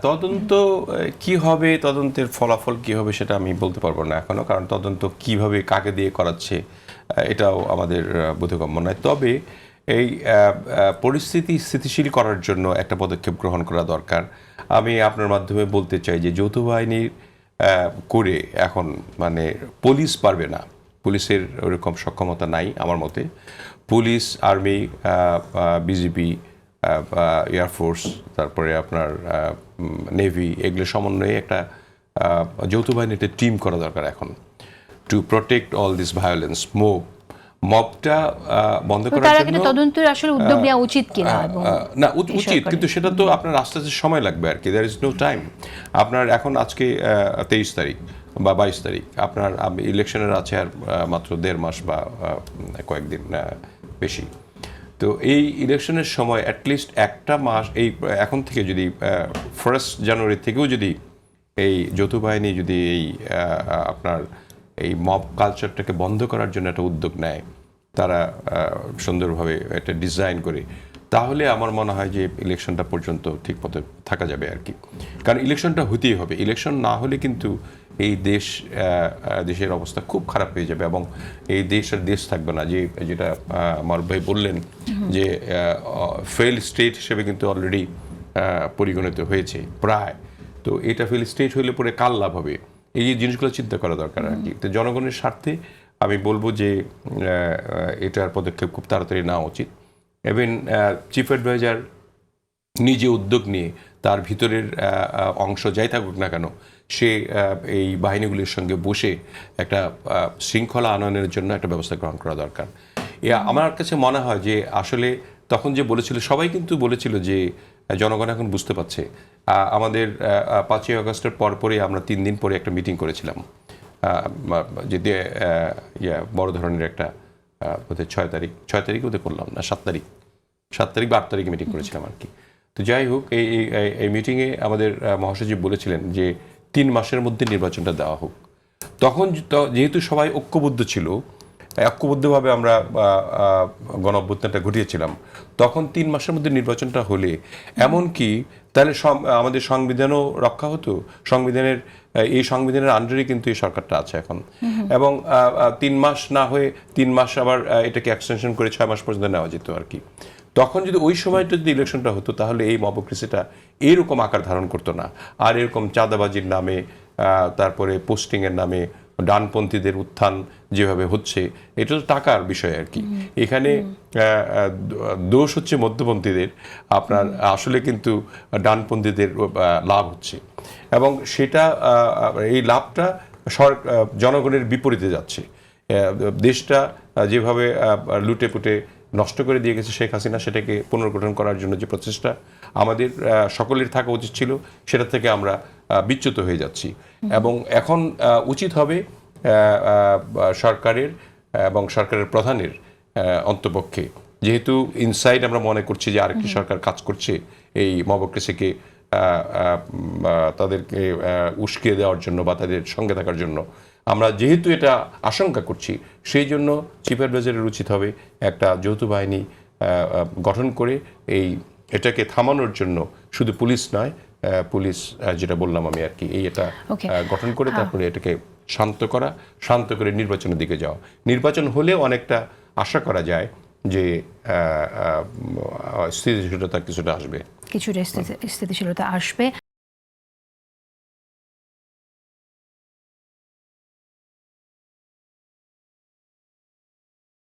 তদন্ত কি হবে, তদন্তের ফলাফল কি হবে সেটা আমি বলতে পারবো না এখনো, কারণ তদন্ত কিভাবে কাকে দিয়ে করাচ্ছে এটাও আমাদের বোধগম্য নয়। তবে এই পরিস্থিতি স্থিতিশীল করার জন্য একটা পদক্ষেপ গ্রহণ করা দরকার। আমি আপনার মাধ্যমে বলতে চাই যে যৌথ বাহিনীর করে এখন মানে পুলিশ পারবে না, পুলিশের ওরকম সক্ষমতা নাই আমার মতে। পুলিশ, আর্মি, বিজিবি, এয়ারফোর্স, তারপরে আপনার নেভি, এগুলো সমন্বয়ে একটা যৌথ বাহিনীতে টিম করা দরকার এখন, to protect all this violence. মবটা বন্ধ করার জন্য তদন্তের আসলে উদ্যোগ নেওয়া উচিত কিনা না উচিত, কিন্তু সেটা তো আপনার আস্তে আস্তে সময় লাগবে আর কি। There is no time. আপনার এখন আজকে 23 তারিখ বা 22 তারিখ, আপনার ইলেকশনের আছে আর মাত্র 1.5 মাস বা কয়েকদিন বেশি। তো এই ইলেকশনের সময় অ্যাটলিস্ট একটা মাস, এই এখন থেকে যদি 1 জানুয়ারি থেকেও যদি এই যৌথ বাহিনী যদি এই আপনার এই মব কালচারটাকে বন্ধ করার জন্য একটা উদ্যোগ নেয়, তারা সুন্দরভাবে একটা ডিজাইন করে, তাহলে আমার মনে হয় যে ইলেকশনটা পর্যন্ত ঠিক পথে থাকা যাবে আর কি। কারণ ইলেকশনটা হতেই হবে, ইলেকশন না হলে কিন্তু এই দেশের অবস্থা খুব খারাপ হয়ে যাবে এবং এই দেশ থাকবে না। যেটা আমার ভাই বললেন যে ফেল স্টেট হিসেবে কিন্তু অলরেডি পরিগণিত হয়েছে প্রায়। তো এটা ফেল স্টেট হলে পরে কার লাভ হবে, এই জিনিসগুলো চিন্তা করা দরকার আর কি। তো জনগণের স্বার্থে আমি বলবো যে এটার পদক্ষেপ খুব তাড়াতাড়ি নেওয়া উচিত। এবং চিফ অ্যাডভাইজার নিজে উদ্যোগ নিয়ে তার ভিতরের অংশ যাই থাকুক না কেন, সে এই বাহিনীগুলির সঙ্গে বসে একটা শৃঙ্খলা আনয়নের জন্য একটা ব্যবস্থা গ্রহণ করা দরকার। আমার কাছে মনে হয় যে আসলে তখন যে বলেছিল, সবাই কিন্তু বলেছিল যে জনগণ এখন বুঝতে পারছে। আমাদের 5ই আগস্টের পরপরই আমরা 3 দিন পরে একটা মিটিং করেছিলাম, যদি বড় ধরনের একটা বোধহয় 6 তারিখ ওদের করলাম না, 7 তারিখ বা 8 তারিখে মিটিং করেছিলাম আর কি। তো যাই হোক, এই মিটিংয়ে আমাদের মহাসচিব বলেছিলেন যে 3 মাসের মধ্যে নির্বাচনটা দেওয়া হোক। তখন যেহেতু সবাই ঐক্যবদ্ধভাবে আমরা গণঅভ্যুত্থানটা ঘটিয়েছিলাম, তখন 3 মাসের মধ্যে নির্বাচনটা হলে এমনকি তাহলে আমাদের সংবিধানও রক্ষা হতো। এই সংবিধানের আন্ডারে কিন্তু এই সরকারটা আছে এখন। এবং 3 মাস না হয়ে 3 মাস আবার এটাকে এক্সটেনশন করে 6 মাস পর্যন্ত নেওয়া যেত আর কি। তখন যদি ওই সময়টা যদি ইলেকশনটা হতো, তাহলে এই মবক্রেসিটা এরকম আকার ধারণ করতো না। আর এরকম চাঁদাবাজির নামে, তারপরে পোস্টিংয়ের নামে ডানপন্থীদের উত্থান যেভাবে হচ্ছে, এটা তো টাকার বিষয় আর কি। এখানে দোষ হচ্ছে মধ্যপন্থীদের, আপনার আসলে কিন্তু ডানপন্থীদের লাভ হচ্ছে এবং সেটা এই লাভটা জনগণের বিপরীতে যাচ্ছে। দেশটা যেভাবে লুটেপুটে নষ্ট করে দিয়ে গেছে শেখ হাসিনা, সেটাকে পুনর্গঠন করার জন্য যে প্রচেষ্টা আমাদের সকলের থাকা উচিত ছিল, সেটা থেকে আমরা বিচ্যুত হয়ে যাচ্ছি। এবং এখন উচিত হবে সরকারের এবং সরকারের প্রধানের অন্তপক্ষে, যেহেতু ইনসাইড আমরা মনে করছি যে আরেকটি সরকার কাজ করছে এই মবক্রেসিকে তাদেরকে উস্কে দেওয়ার জন্য বা তাদের সঙ্গে থাকার জন্য, আমরা যেহেতু এটা আশঙ্কা করছি, সেই জন্য চিফ অ্যাডভাইজারের উচিত হবে একটা যৌথ বাহিনী গঠন করে এটাকে থামানোর জন্য শুধু পুলিশ নয়, পুলিশ যেটা বললাম আমি আর কি, এটা গঠন করে তারপরে এটাকে শান্ত করে নির্বাচনের দিকে যাওয়া। নির্বাচন হলে অনেকটা আশা করা যায় যে স্থিতিশীলতা কিছুটা আসবে। স্থিতিশীলতা আসবে।